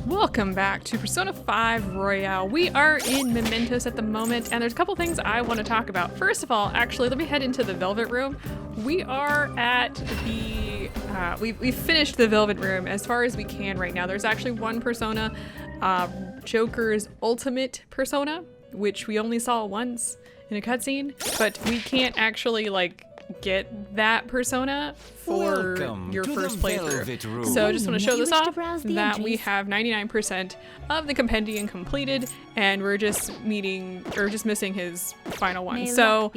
Welcome back to Persona 5 Royale. We are in Mementos at the moment, and there's a couple things I want to talk about. First of all, actually, let me head into the Velvet Room. We are at the, we've finished the Velvet Room as far as we can right now. There's actually one persona, Joker's ultimate persona, which we only saw once in a cutscene, but we can't actually, like, get that persona for your first playthrough. So I just want to show this off, that we have 99% of the compendium completed, and we're just missing his final one. So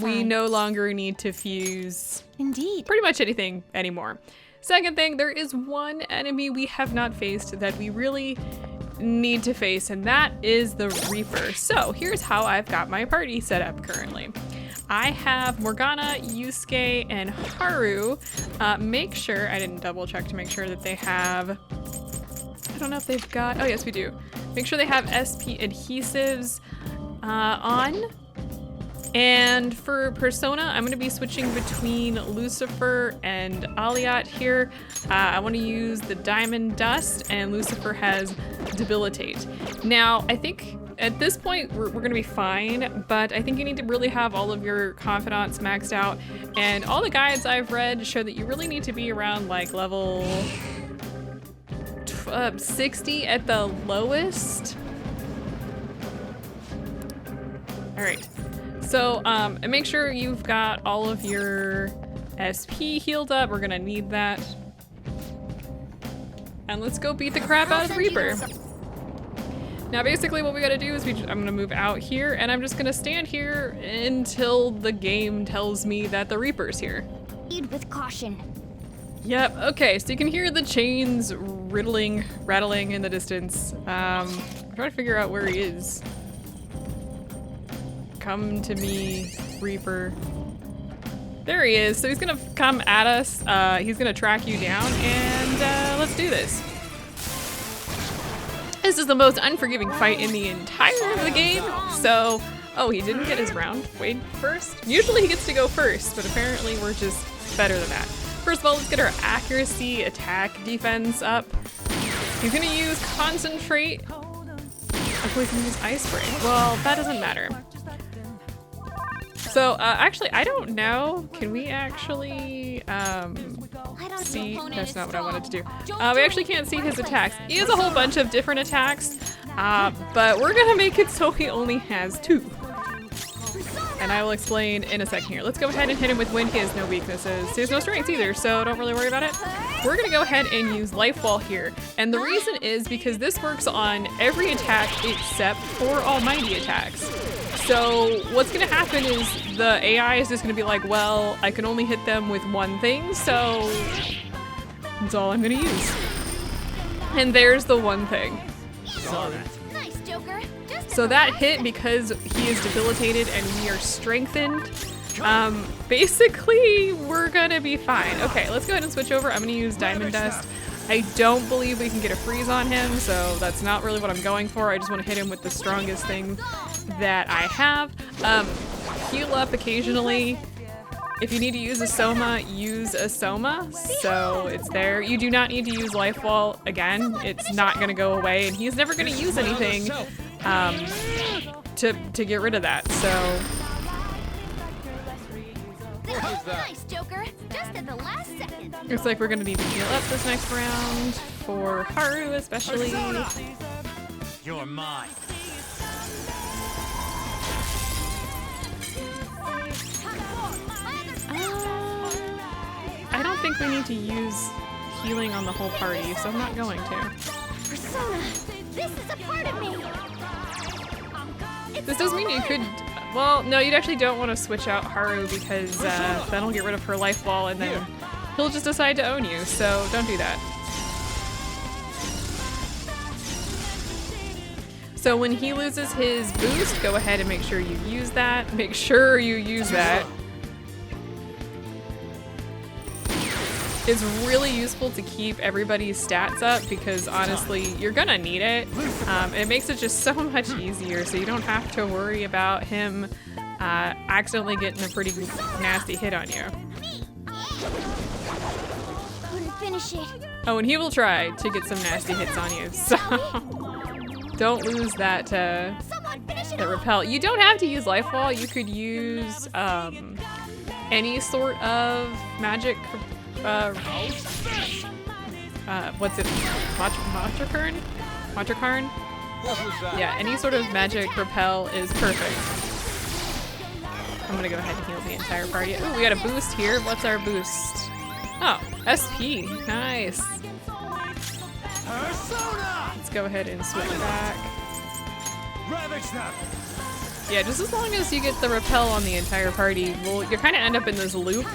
we no longer need to fuse pretty much anything anymore. Second thing, there is one enemy we have not faced that we really need to face, and that is the Reaper. So here's how I've got my party set up currently. I have Morgana, Yusuke, and Haru. Make sure, I didn't double check to make sure that they have, I don't know if they've got, oh yes we do. Make sure they have SP adhesives on. And for Persona, I'm going to be switching between Lucifer and Aliat here. I want to use the Diamond Dust, and Lucifer has Debilitate. Now, I think at this point, we're going to be fine, but I think you need to really have all of your confidants maxed out. And all the guides I've read show that you really need to be around like level 60 at the lowest. All right. So and make sure you've got all of your SP healed up. We're gonna need that. And let's go beat the crap out of the Reaper. Now basically what we gotta do is I'm gonna move out here, and I'm just gonna stand here until the game tells me that the Reaper's here. Proceed with caution. Yep, okay, so you can hear the chains rattling in the distance. I'm trying to figure out where he is. Come to me, Reaper. There he is. So he's gonna come at us. He's gonna track you down, and let's do this. This is the most unforgiving fight in the entire of the game. So, oh, he didn't get his round. Wait, first? Usually he gets to go first, but apparently we're just better than that. First of all, let's get our accuracy, attack, defense up. He's gonna use concentrate. Oh, he's gonna use ice spray. Well, that doesn't matter. So, actually, I don't know. Can we actually, see? That's not what I wanted to do. We actually can't see his attacks. He has a whole bunch of different attacks, but we're gonna make it so he only has 2. And I will explain in a second here. Let's go ahead and hit him with Wind. He has no weaknesses. He has no strengths either, so don't really worry about it. We're gonna go ahead and use Life Wall here. And the reason is because this works on every attack except for Almighty attacks. So what's gonna happen is the AI is just gonna be like, well, I can only hit them with one thing, so that's all I'm gonna use. And there's the one thing. Nice, Joker. So that hit because he is debilitated and we are strengthened. Basically, we're gonna be fine. Okay, let's go ahead and switch over. I'm gonna use Diamond Dust. I don't believe we can get a freeze on him, so that's not really what I'm going for. I just want to hit him with the strongest thing that I have. Heal up occasionally. If you need to use a Soma, use a Soma. So it's there. You do not need to use Life Wall again. It's not going to go away, and he's never going to use anything to get rid of that. So. Nice, Joker. Just at the last second. Looks like we're gonna need to heal up this next round for Haru, especially. You're mine. I don't think we need to use healing on the whole party, so I'm not going to. Persona, this is a part of me. This does mean you could. Well, no, you actually don't want to switch out Haru because that'll get rid of her life wall, and then he'll just decide to own you, so don't do that. So when he loses his boost, go ahead and make sure you use that. Make sure you use that. It's really useful to keep everybody's stats up because honestly, you're gonna need it. It makes it just so much easier so you don't have to worry about him accidentally getting a pretty nasty hit on you. Couldn't finish it. Oh, and he will try to get some nasty hits on you, so don't lose that Someone finish it that off. repel. You don't have to use Life Wall. You could use any sort of magic. What's it? Matrakarn? Matrakarn? What was that? Yeah, any sort of magic repel is perfect. I'm gonna go ahead and heal the entire party. Ooh, we got a boost here. What's our boost? Oh, SP. Nice. Persona! Let's go ahead and switch back. Ravage them! Yeah, just as long as you get the repel on the entire party, well, you kind of end up in this loop.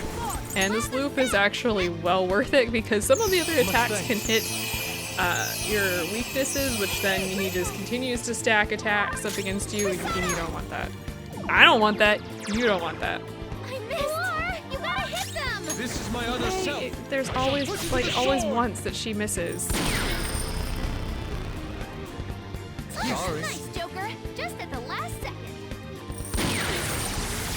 And this loop is actually well worth it because some of the other attacks can hit your weaknesses, which then he just continues to stack attacks up against you, and you don't want that. I don't want that. You don't want that. I missed. You gotta hit them. This is my other self. There's always, like, always once that she misses. Sorry. Nice, Joker. Just at the last second.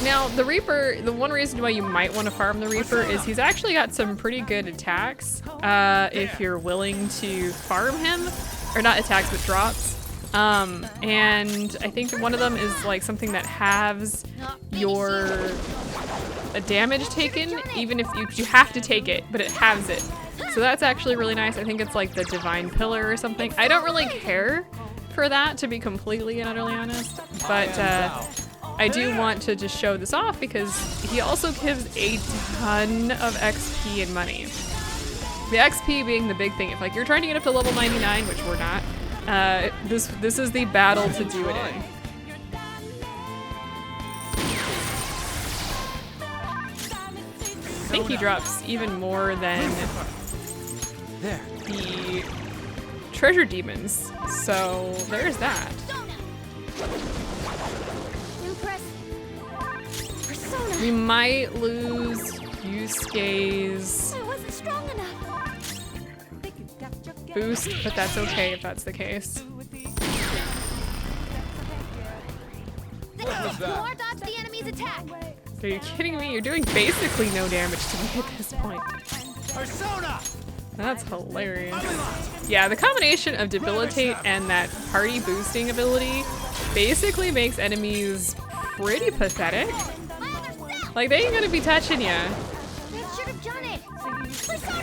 Now, the Reaper, the one reason why you might want to farm the Reaper is he's actually got some pretty good attacks if you're willing to farm him. Or not attacks, but drops. And I think one of them is like something that halves your damage taken, even if you have to take it, but it halves it. So that's actually really nice. I think it's like the Divine Pillar or something. I don't really care for that, to be completely and utterly honest, but I do want to just show this off because he also gives a ton of XP and money. The XP being the big thing. If like you're trying to get up to level 99, which we're not, this is the battle to do it in. I think he drops even more than There. the treasure demons, so there's that. Impress. Persona. We might lose Yusuke's I wasn't strong enough. boost, but that's okay if that's the case. was that? More dodge the enemy's attack. Are you kidding me? You're doing basically no damage to me at this point. Persona! That's hilarious. Yeah, the combination of debilitate and that party boosting ability basically makes enemies pretty pathetic. My other self. Like, they ain't gonna be touching you. That should have done it. Persona.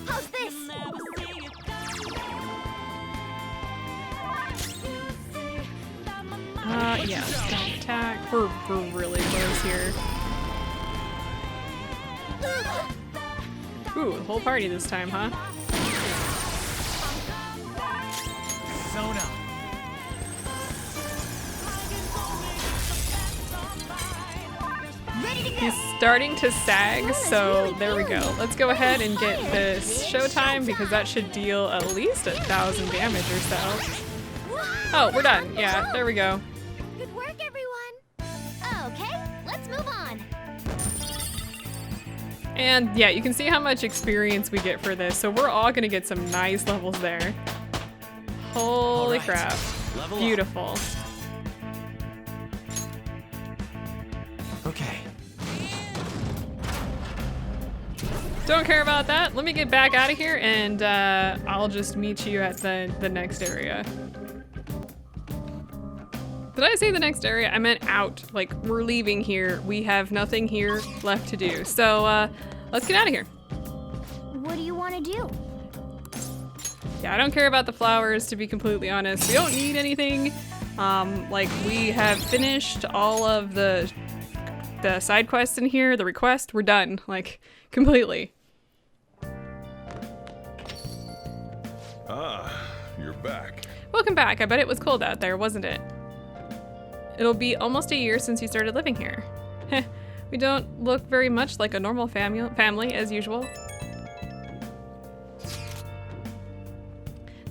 How's this? Yeah, strong attack. We're really close here. Ooh, the whole party this time, huh? Persona! He's starting to sag, so there we go. Let's go ahead and get this showtime because that should deal at least 1,000 damage or so. Oh, we're done. Yeah, there we go. Good work, everyone. Okay, let's move on. And yeah, you can see how much experience we get for this. So we're all gonna get some nice levels there. Holy All right. crap. Level up. Beautiful. Okay. Don't care about that. Let me get back out of here and I'll just meet you at the next area. Did I say the next area? I meant out. Like, we're leaving here. We have nothing here left to do. So let's get out of here. What do you want to do? Yeah, I don't care about the flowers, to be completely honest. We don't need anything. Like, we have finished all of the side quests in here, the request. We're done, like, completely. Ah, you're back. Welcome back. I bet it was cold out there, wasn't it? It'll be almost a year since you started living here. Heh, we don't look very much like a normal family as usual.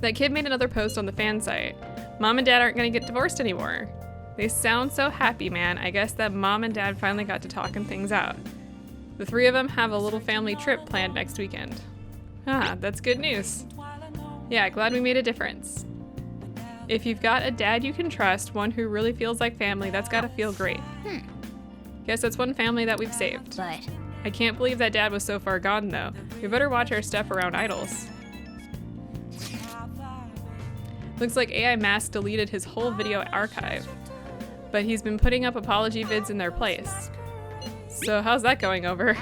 That kid made another post on the fan site. Mom and Dad aren't gonna get divorced anymore. They sound so happy, man. I guess that Mom and Dad finally got to talking things out. The three of them have a little family trip planned next weekend. Ah, that's good news. Yeah, glad we made a difference. If you've got a dad you can trust, one who really feels like family, that's gotta feel great. Guess that's one family that we've saved. But I can't believe that dad was so far gone though. We better watch our step around idols. Looks like AI Mask deleted his whole video archive, but he's been putting up apology vids in their place. So how's that going over?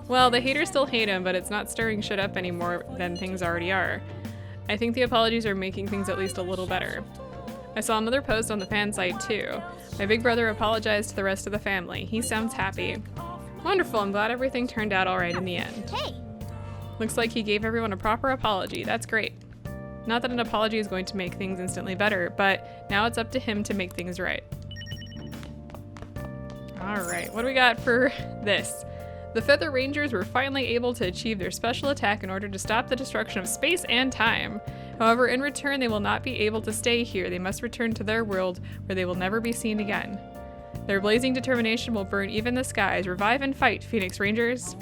Well, the haters still hate him, but it's not stirring shit up any more than things already are. I think the apologies are making things at least a little better. I saw another post on the fan site too. My big brother apologized to the rest of the family. He sounds happy. Wonderful, I'm glad everything turned out alright in the end. Hey! Looks like he gave everyone a proper apology. That's great. Not that an apology is going to make things instantly better, but now it's up to him to make things right. Alright, what do we got for this? The Feather Rangers were finally able to achieve their special attack in order to stop the destruction of space and time. However, in return, they will not be able to stay here. They must return to their world where they will never be seen again. Their blazing determination will burn even the skies. Revive and fight, Phoenix Rangers.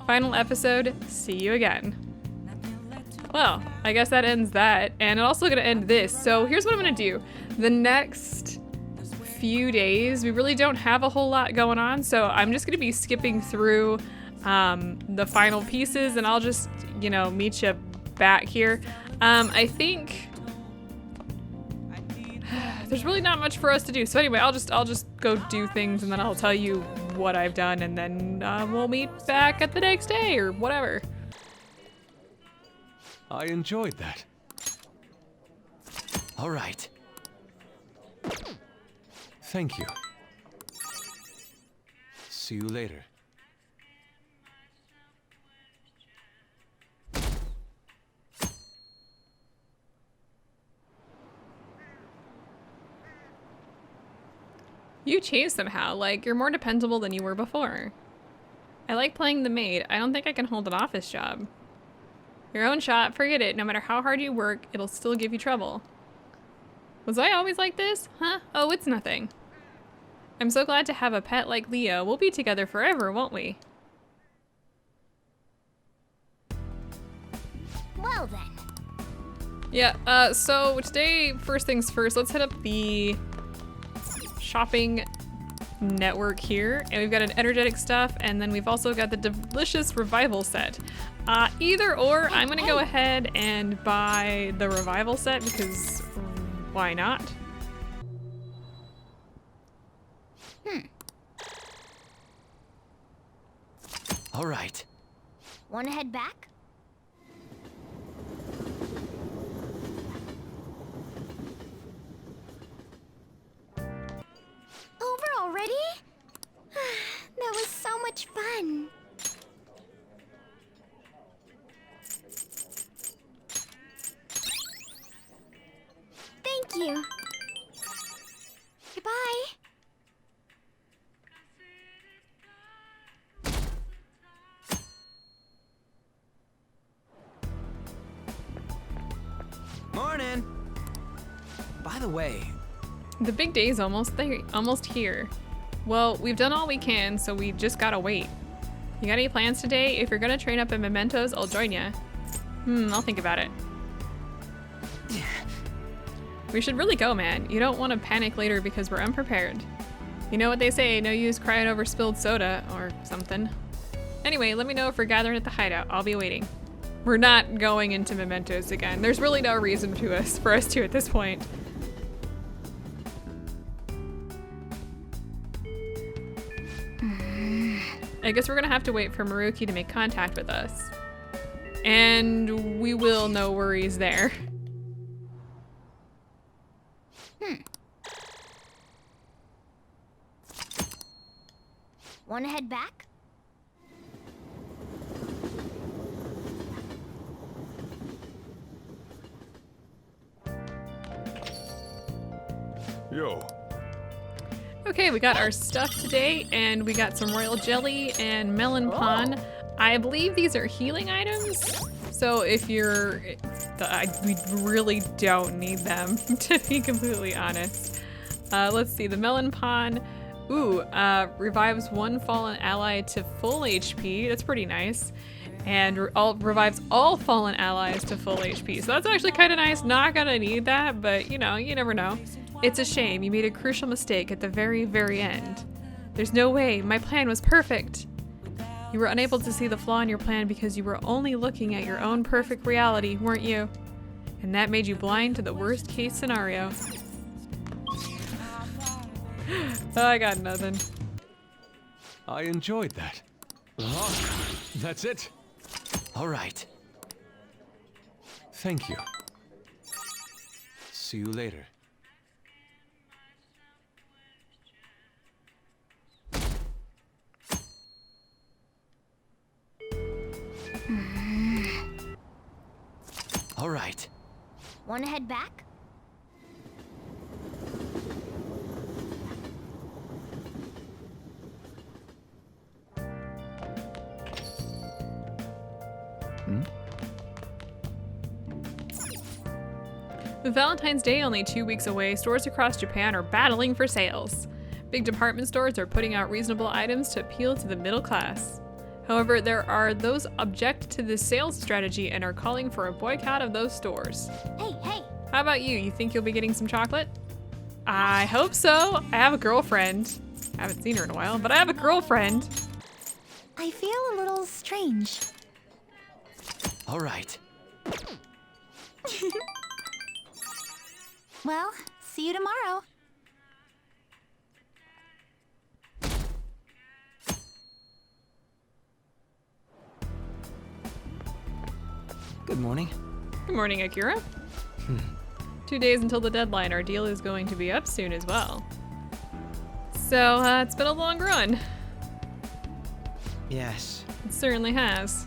Final episode, see you again. Well, I guess that ends that, and I'm also gonna end this. So here's what I'm gonna do. The next few days, we really don't have a whole lot going on, so I'm just gonna be skipping through the final pieces, and I'll just, you know, meet you back here. I think there's really not much for us to do. So anyway, I'll just go do things, and then I'll tell you what I've done, and then we'll meet back at the next day or whatever. I enjoyed that. All right. Thank you. See you later. You changed somehow, like you're more dependable than you were before. I like playing the maid. I don't think I can hold an office job. Your own shot, forget it. No matter how hard you work, it'll still give you trouble. Was I always like this? Huh? Oh, it's nothing. I'm so glad to have a pet like Leo. We'll be together forever, won't we? Well then. Yeah, so today, first things first, let's hit up the shopping network here. And we've got an energetic stuff, and then we've also got the delicious revival set. Either or, I'm gonna go ahead and buy the revival set because why not? All right. Wanna head back? Over already? That was so much fun. Thank you. Goodbye. Morning. By the way, The big day's almost there, almost here. Well, we've done all we can, so we just gotta wait. You got any plans today? If you're gonna train up in mementos, I'll join ya. I'll think about it. We should really go, man. You don't want to panic later because we're unprepared. You know what they say, no use crying over spilled soda or something. Anyway, let me know if we're gathering at the hideout. I'll be waiting. We're not going into mementos again. There's really no reason for us to at this point. I guess we're gonna have to wait for Maruki to make contact with us. And we will, no worries there. Wanna head back? yo. Okay, we got our stuff today, and we got some royal jelly and melon pon. I believe these are healing items. So if you're, we really don't need them, to be completely honest. Let's see, the melon pon, revives one fallen ally to full HP. That's pretty nice. And revives all fallen allies to full HP. So that's actually kind of nice. Not gonna need that, but you know, you never know. It's a shame you made a crucial mistake at the very, very end. There's no way. My plan was perfect. You were unable to see the flaw in your plan because you were only looking at your own perfect reality, weren't you? And that made you blind to the worst case scenario. I got nothing. I enjoyed that. That's it. All right. Thank you. See you later. All right. Wanna head back? With Valentine's Day only 2 weeks away, stores across Japan are battling for sales. Big department stores are putting out reasonable items to appeal to the middle class. However, there are those object to this sales strategy and are calling for a boycott of those stores. Hey! How about you? You think you'll be getting some chocolate? I hope so. I have a girlfriend. I haven't seen her in a while, but I have a girlfriend. I feel a little strange. All right. Well, see you tomorrow. Good morning. Good morning, Akira. 2 days until the deadline. Our deal is going to be up soon as well. So, it's been a long run. Yes. It certainly has.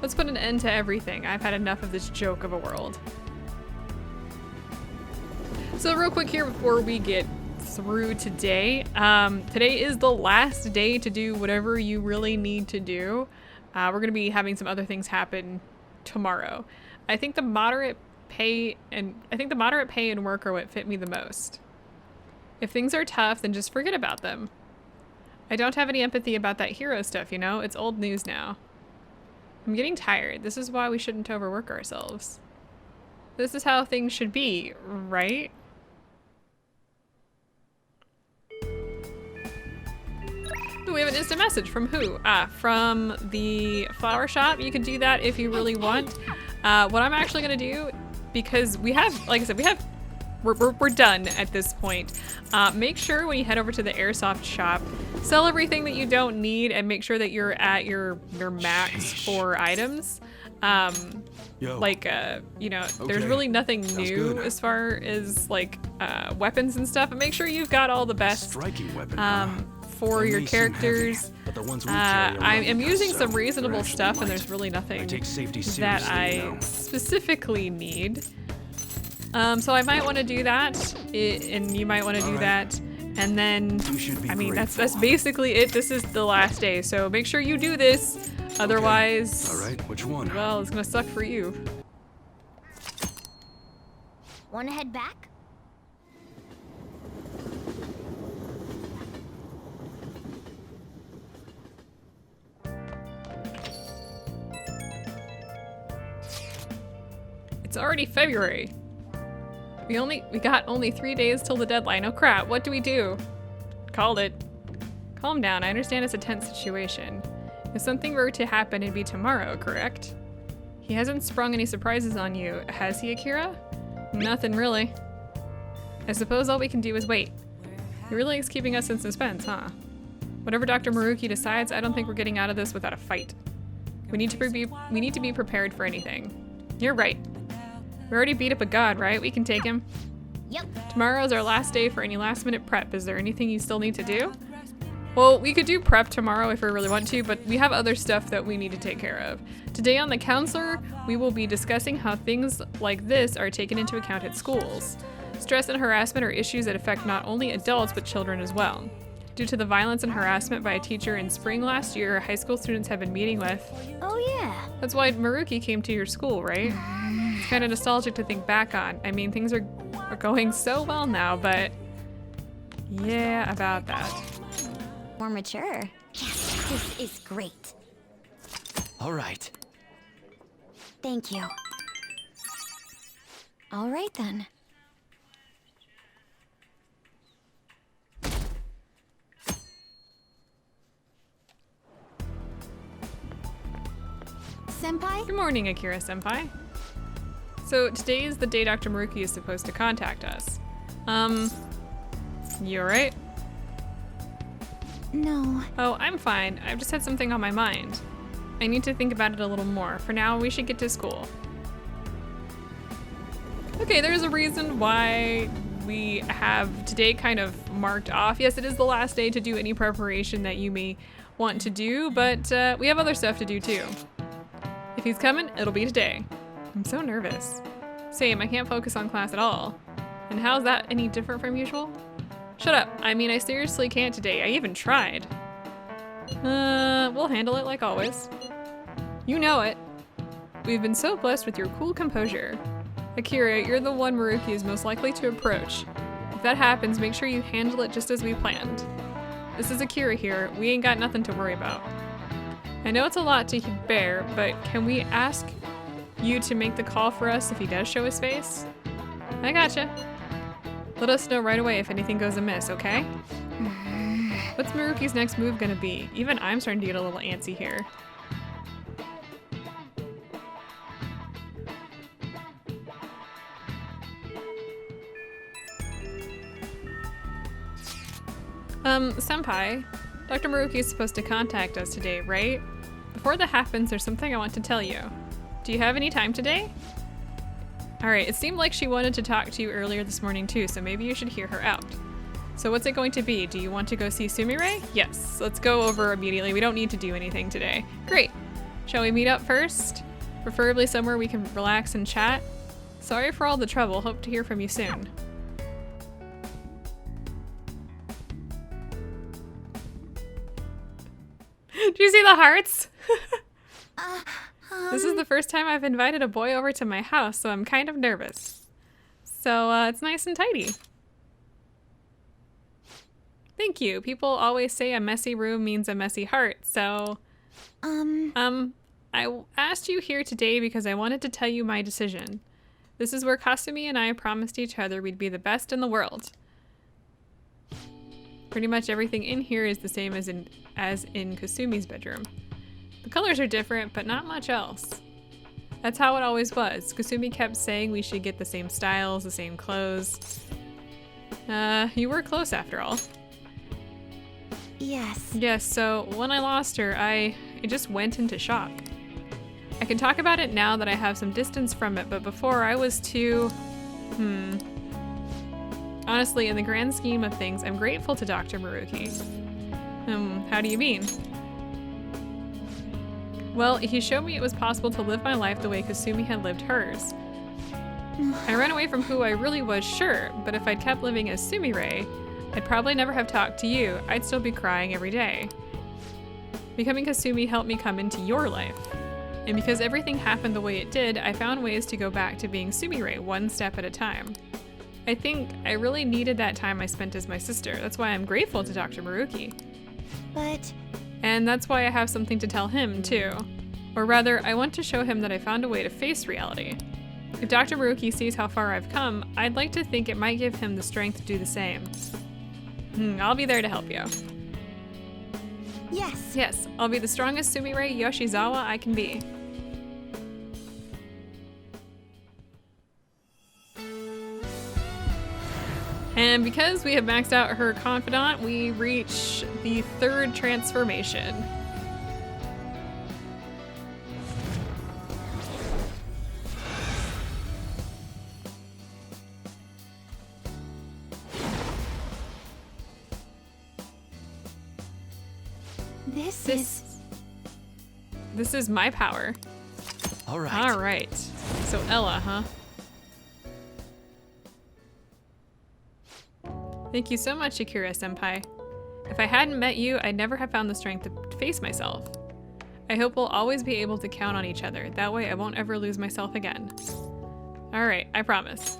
Let's put an end to everything. I've had enough of this joke of a world. So real quick here before we get through today. Today is the last day to do whatever you really need to do. We're going to be having some other things happen tomorrow. I think the moderate pay and work are what fit me the most. If things are tough, then just forget about them. I don't have any empathy about that hero stuff, you know? It's old news now. I'm getting tired. This is why we shouldn't overwork ourselves. This is how things should be, right? Ooh, we have an instant message from who? From the flower shop. You can do that if you really want. What I'm actually gonna do, because we have, like I said, we're done at this point. Make sure when you head over to the airsoft shop, sell everything that you don't need and make sure that you're at your max for items. You know, there's really nothing new as far as like weapons and stuff, but make sure you've got all the best striking weapon, for your characters. I am using some reasonable stuff and there's really nothing that I specifically need. So I might want to do that, and you might want to do that, and then, I mean, that's basically it. This is the last day, so make sure you do this, otherwise, all right, which one? Well, it's gonna suck for you. Wanna head back? It's already February. We got only 3 days till the deadline. Oh crap, what do we do? Called it. Calm down, I understand it's a tense situation. If something were to happen, it'd be tomorrow, correct? He hasn't sprung any surprises on you, has he, Akira? Nothing really. I suppose all we can do is wait. He really is keeping us in suspense, huh? Whatever Dr. Maruki decides, I don't think we're getting out of this without a fight. We need to be prepared for anything. You're right. We already beat up a god, right? We can take him. Yep. Tomorrow's our last day for any last minute prep. Is there anything you still need to do? Well, we could do prep tomorrow if we really want to, but we have other stuff that we need to take care of. Today on The Counselor, we will be discussing how things like this are taken into account at schools. Stress and harassment are issues that affect not only adults, but children as well. Due to the violence and harassment by a teacher in spring last year, high school students have been meeting with. Oh yeah. That's why Maruki came to your school, right? It's kind of nostalgic to think back on. I mean, things are going so well now, but yeah, about that. More mature. Yes, this is great. All right. Thank you. All right then. Senpai. Good morning, Akira-senpai. So today is the day Dr. Maruki is supposed to contact us. You alright? No. Oh, I'm fine. I've just had something on my mind. I need to think about it a little more. For now, we should get to school. Okay, there's a reason why we have today kind of marked off. Yes, it is the last day to do any preparation that you may want to do, but we have other stuff to do too. If he's coming, it'll be today. I'm so nervous. Same, I can't focus on class at all. And how's that any different from usual? Shut up. I mean, I seriously can't today. I even tried. We'll handle it like always. You know it. We've been so blessed with your cool composure. Akira, you're the one Maruki is most likely to approach. If that happens, make sure you handle it just as we planned. This is Akira here. We ain't got nothing to worry about. I know it's a lot to bear, but can we ask you to make the call for us if he does show his face? I gotcha. Let us know right away if anything goes amiss, okay? What's Maruki's next move gonna be? Even I'm starting to get a little antsy here. Senpai, Dr. Maruki is supposed to contact us today, right? Before that happens, there's something I want to tell you. Do you have any time today? Alright, it seemed like she wanted to talk to you earlier this morning too, so maybe you should hear her out. So what's it going to be? Do you want to go see Sumire? Yes, let's go over immediately. We don't need to do anything today. Great. Shall we meet up first? Preferably somewhere we can relax and chat. Sorry for all the trouble. Hope to hear from you soon. Do you see the hearts? This is the first time I've invited a boy over to my house, so I'm kind of nervous. So it's nice and tidy. Thank you. People always say a messy room means a messy heart, so... I asked you here today because I wanted to tell you my decision. This is where Kasumi and I promised each other we'd be the best in the world. Pretty much everything in here is the same as in Kasumi's bedroom. The colors are different, but not much else. That's how it always was. Kasumi kept saying we should get the same styles, the same clothes. You were close after all. Yes. Yes, so when I lost her, I just went into shock. I can talk about it now that I have some distance from it, but before I was too... Honestly, in the grand scheme of things, I'm grateful to Dr. Maruki. How do you mean? Well, he showed me it was possible to live my life the way Kasumi had lived hers. I ran away from who I really was, sure, but if I'd kept living as Sumire, I'd probably never have talked to you. I'd still be crying every day. Becoming Kasumi helped me come into your life. And because everything happened the way it did, I found ways to go back to being Sumire one step at a time. I think I really needed that time I spent as my sister. That's why I'm grateful to Dr. Maruki. But... And that's why I have something to tell him, too. Or rather, I want to show him that I found a way to face reality. If Dr. Maruki sees how far I've come, I'd like to think it might give him the strength to do the same. I'll be there to help you. Yes. Yes, I'll be the strongest Sumire Yoshizawa I can be. And because we have maxed out her confidant, we reach the third transformation. This is my power. All right. All right. So Ella, huh? Thank you so much, Akira-senpai. If I hadn't met you, I'd never have found the strength to face myself. I hope we'll always be able to count on each other. That way I won't ever lose myself again. All right, I promise.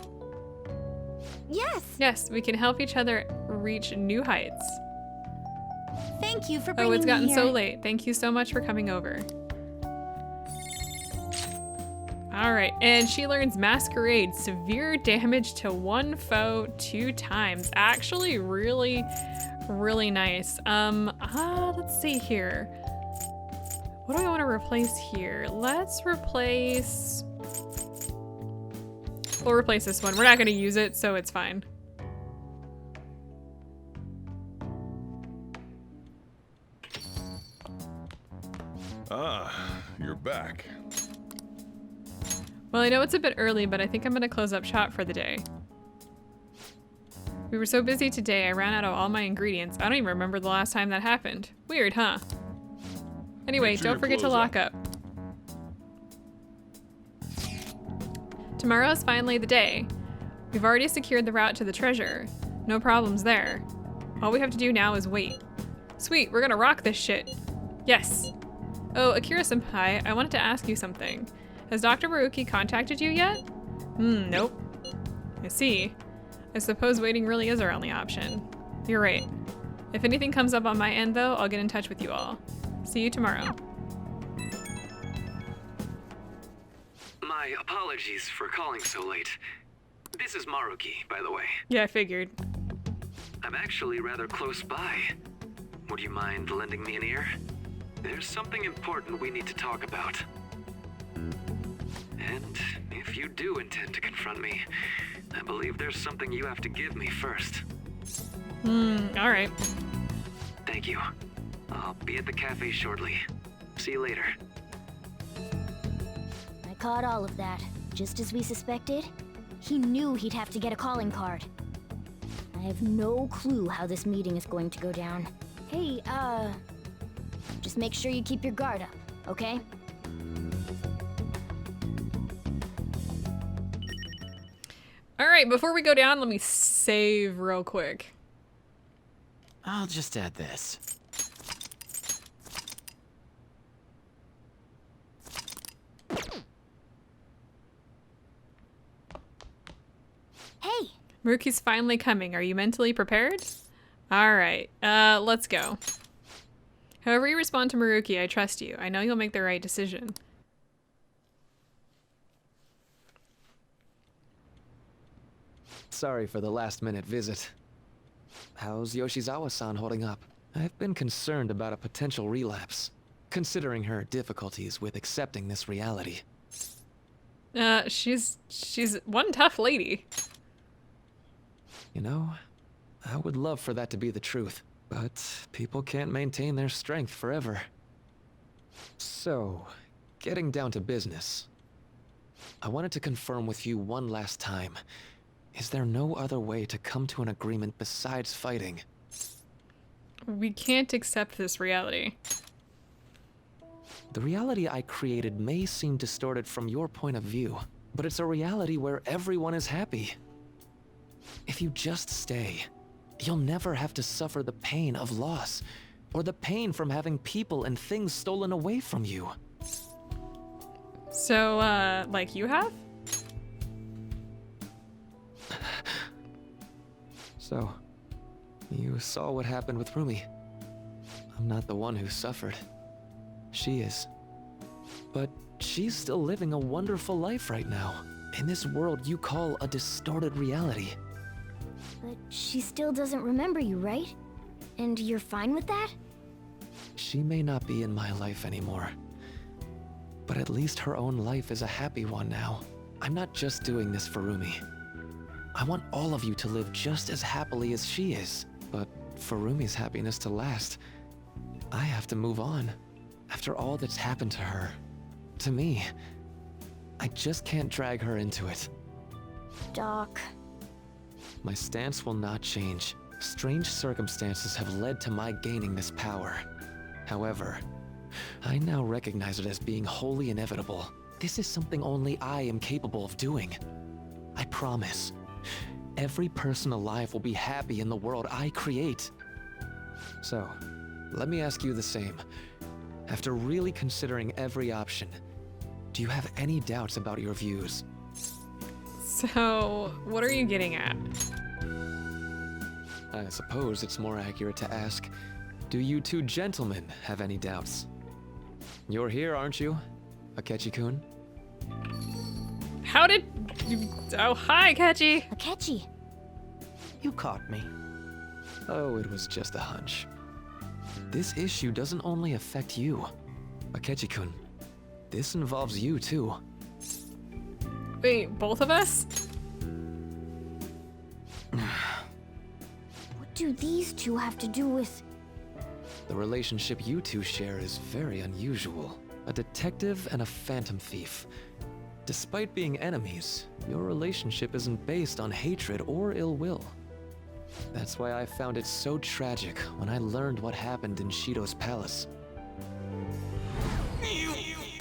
Yes. Yes, we can help each other reach new heights. Thank you for bringing me here. Oh, it's gotten so late. Thank you so much for coming over. All right, and she learns Masquerade. Severe damage to one foe 2 times. Actually, really, really nice. Let's see here. What do I want to replace here? Let's replace... We'll replace this one. We're not going to use it, so it's fine. Ah, you're back. Well, I know it's a bit early, but I think I'm going to close up shop for the day. We were so busy today, I ran out of all my ingredients. I don't even remember the last time that happened. Weird, huh? Anyway, Make sure don't you forget to close lock up. Tomorrow's finally the day. We've already secured the route to the treasure. No problems there. All we have to do now is wait. Sweet, we're gonna rock this shit. Yes. Oh, Akira-senpai, I wanted to ask you something. Has Dr. Maruki contacted you yet? Nope. I see. I suppose waiting really is our only option. You're right. If anything comes up on my end, though, I'll get in touch with you all. See you tomorrow. My apologies for calling so late. This is Maruki, by the way. Yeah, I figured. I'm actually rather close by. Would you mind lending me an ear? There's something important we need to talk about. And if you do intend to confront me, I believe there's something you have to give me first. Alright. Thank you. I'll be at the cafe shortly. See you later. I caught all of that, just as we suspected. He knew he'd have to get a calling card. I have no clue how this meeting is going to go down. Hey, just make sure you keep your guard up, okay? Alright, before we go down, let me save real quick. I'll just add this. Hey! Maruki's finally coming. Are you mentally prepared? Alright, let's go. However you respond to Maruki, I trust you. I know you'll make the right decision. Sorry for the last-minute visit. How's Yoshizawa-san holding up? I've been concerned about a potential relapse, considering her difficulties with accepting this reality. She's one tough lady. You know, I would love for that to be the truth, but people can't maintain their strength forever. So, getting down to business. I wanted to confirm with you one last time. Is there no other way to come to an agreement besides fighting? We can't accept this reality. The reality I created may seem distorted from your point of view, but it's a reality where everyone is happy. If you just stay, you'll never have to suffer the pain of loss, or the pain from having people and things stolen away from you. So, like you have? So, you saw what happened with Rumi. I'm not the one who suffered. She is. But she's still living a wonderful life right now, in this world you call a distorted reality. But she still doesn't remember you, right? And you're fine with that? She may not be in my life anymore, but at least her own life is a happy one now. I'm not just doing this for Rumi. I want all of you to live just as happily as she is. But for Rumi's happiness to last, I have to move on. After all that's happened to her, to me, I just can't drag her into it. Doc. My stance will not change. Strange circumstances have led to my gaining this power. However, I now recognize it as being wholly inevitable. This is something only I am capable of doing. I promise. Every person alive will be happy in the world I create. So, let me ask you the same. After really considering every option, do you have any doubts about your views? So, what are you getting at? I suppose it's more accurate to ask, do you two gentlemen have any doubts? You're here, aren't you, Akechi-kun? How did... Oh, hi, Akechi! Akechi. You caught me. Oh, it was just a hunch. This issue doesn't only affect you. Akechi-kun, this involves you too. Wait, both of us? What do these two have to do with... The relationship you two share is very unusual. A detective and a phantom thief. Despite being enemies, your relationship isn't based on hatred or ill will. That's why I found it so tragic when I learned what happened in Shido's palace. You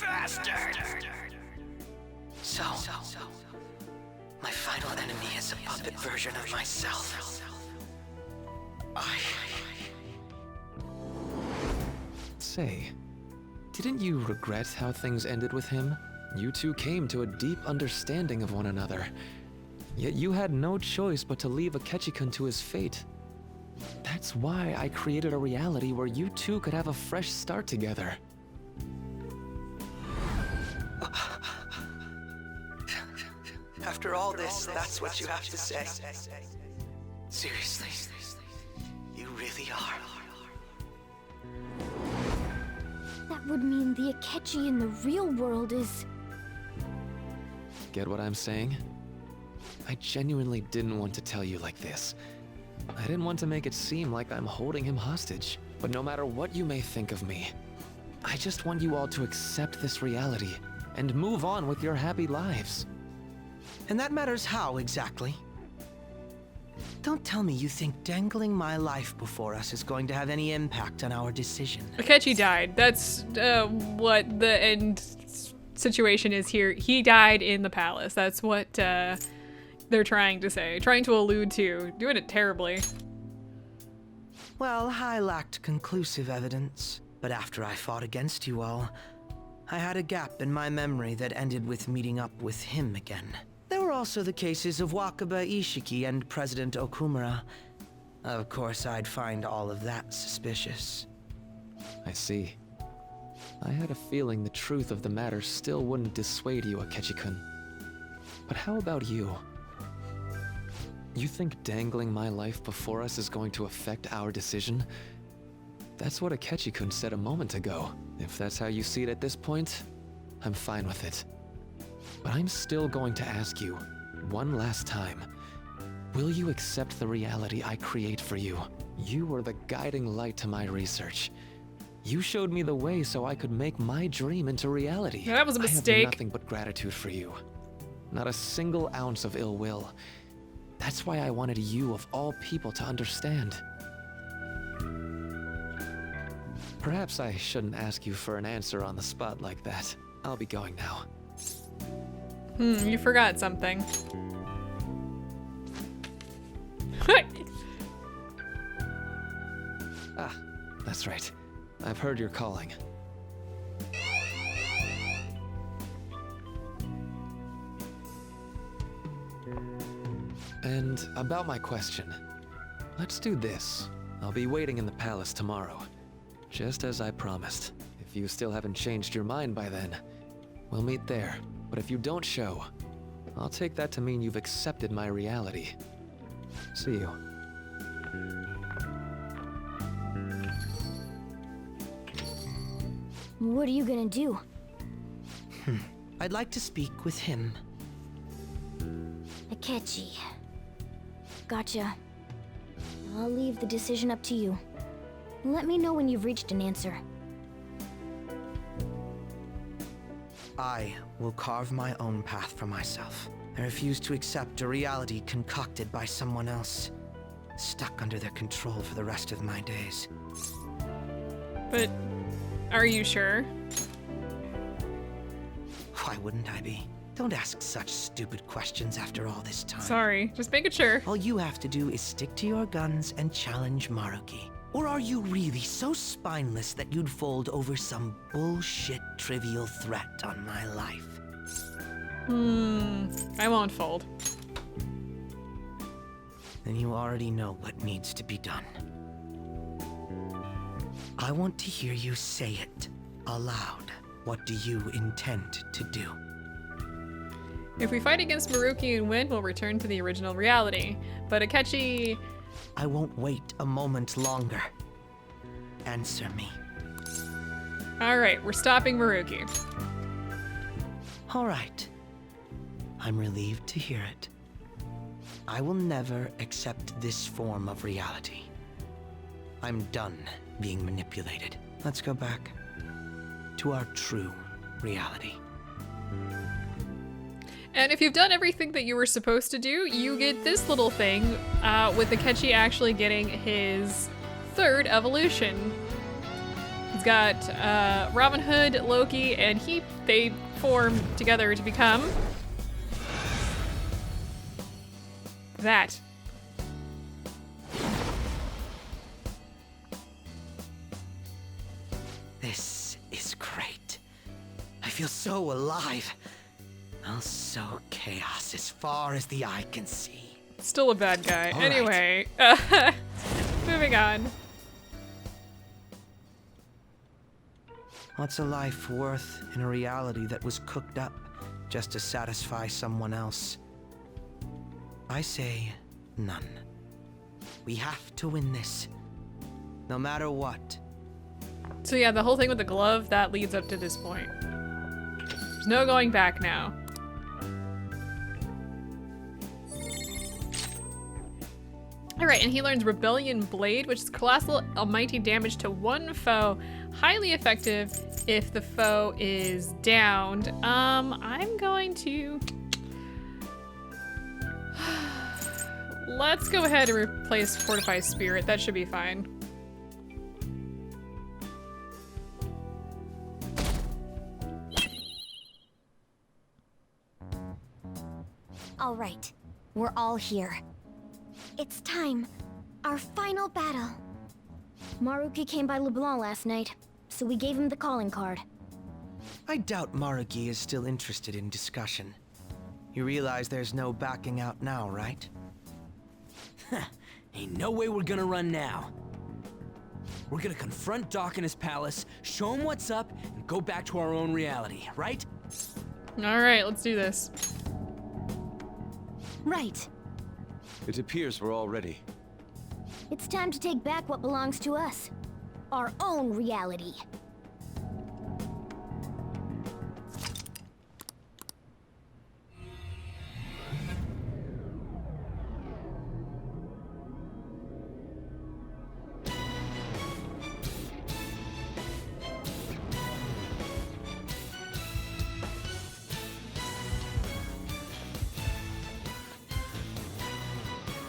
bastard! So, my final enemy is a puppet version of myself. Say, didn't you regret how things ended with him? You two came to a deep understanding of one another. Yet you had no choice but to leave Akechi-kun to his fate. That's why I created a reality where you two could have a fresh start together. After all this, that's what you have to say. Seriously, you really are. That would mean the Akechi in the real world is... Get what I'm saying? I genuinely didn't want to tell you like this. I didn't want to make it seem like I'm holding him hostage. But no matter what you may think of me, I just want you all to accept this reality and move on with your happy lives. And that matters how, exactly? Don't tell me you think dangling my life before us is going to have any impact on our decision. Akechi died. That's what the end situation is here. He died in the palace. That's what they're trying to say. Trying to allude to. Doing it terribly. Well, I lacked conclusive evidence. But after I fought against you all, I had a gap in my memory that ended with meeting up with him again. There were also the cases of Wakaba Ishiki and President Okumura. Of course, I'd find all of that suspicious. I see. I had a feeling the truth of the matter still wouldn't dissuade you, Akechi-kun. But how about you? You think dangling my life before us is going to affect our decision? That's what Akechi-kun said a moment ago. If that's how you see it at this point, I'm fine with it. But I'm still going to ask you, one last time, will you accept the reality I create for you? You were the guiding light to my research. You showed me the way so I could make my dream into reality. Yeah, that was a mistake. I have nothing but gratitude for you. Not a single ounce of ill will. That's why I wanted you of all people to understand. Perhaps I shouldn't ask you for an answer on the spot like that. I'll be going now. You forgot something. Ah, that's right. I've heard you're calling. And about my question. Let's do this. I'll be waiting in the palace tomorrow. Just as I promised. If you still haven't changed your mind by then, we'll meet there. But if you don't show, I'll take that to mean you've accepted my reality. See you. What are you gonna do? I'd like to speak with him. Akechi. Gotcha. I'll leave the decision up to you. Let me know when you've reached an answer. I will carve my own path for myself. I refuse to accept a reality concocted by someone else, stuck under their control for the rest of my days. But are you sure? Why wouldn't I be? Don't ask such stupid questions after all this time. Sorry, just making sure. All you have to do is stick to your guns and challenge Maruki. Or are you really so spineless that you'd fold over some bullshit trivial threat on my life? I won't fold. Then you already know what needs to be done. I want to hear you say it aloud. What do you intend to do? If we fight against Maruki and win, we'll return to the original reality. But Akechi... I won't wait a moment longer. Answer me. All right, we're stopping Maruki. All right. I'm relieved to hear it. I will never accept this form of reality. I'm done being manipulated. Let's go back to our true reality. And if you've done everything that you were supposed to do, you get this little thing with Akechi actually getting his 3rd evolution. He's got Robin Hood, Loki, and they form together to become that. This is great. I feel so alive. I'll sow chaos as far as the eye can see. Still a bad guy. All Anyway, moving on. What's a life worth in a reality that was cooked up just to satisfy someone else? I say none. We have to win this, no matter what. So yeah, the whole thing with the glove, that leads up to this point. There's no going back now. Alright, and he learns Rebellion Blade, which is colossal almighty damage to one foe. Highly effective if the foe is downed. I'm going to... Let's go ahead and replace Fortify Spirit. That should be fine. All right, we're all here. It's time. Our final battle. Maruki came by LeBlanc last night, so we gave him the calling card. I doubt Maruki is still interested in discussion. You realize there's no backing out now, right? Ain't no way we're gonna run now. We're gonna confront Doc in his palace, show him what's up, and go back to our own reality, right? Alright, let's do this. Right. It appears we're all ready. It's time to take back what belongs to us. Our own reality.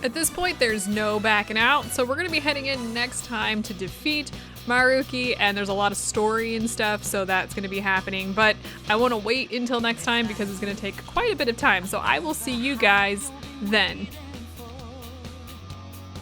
At this point, there's no backing out, so we're gonna be heading in next time to defeat Maruki, and there's a lot of story and stuff, so that's gonna be happening, but I wanna wait until next time because it's gonna take quite a bit of time, so I will see you guys then.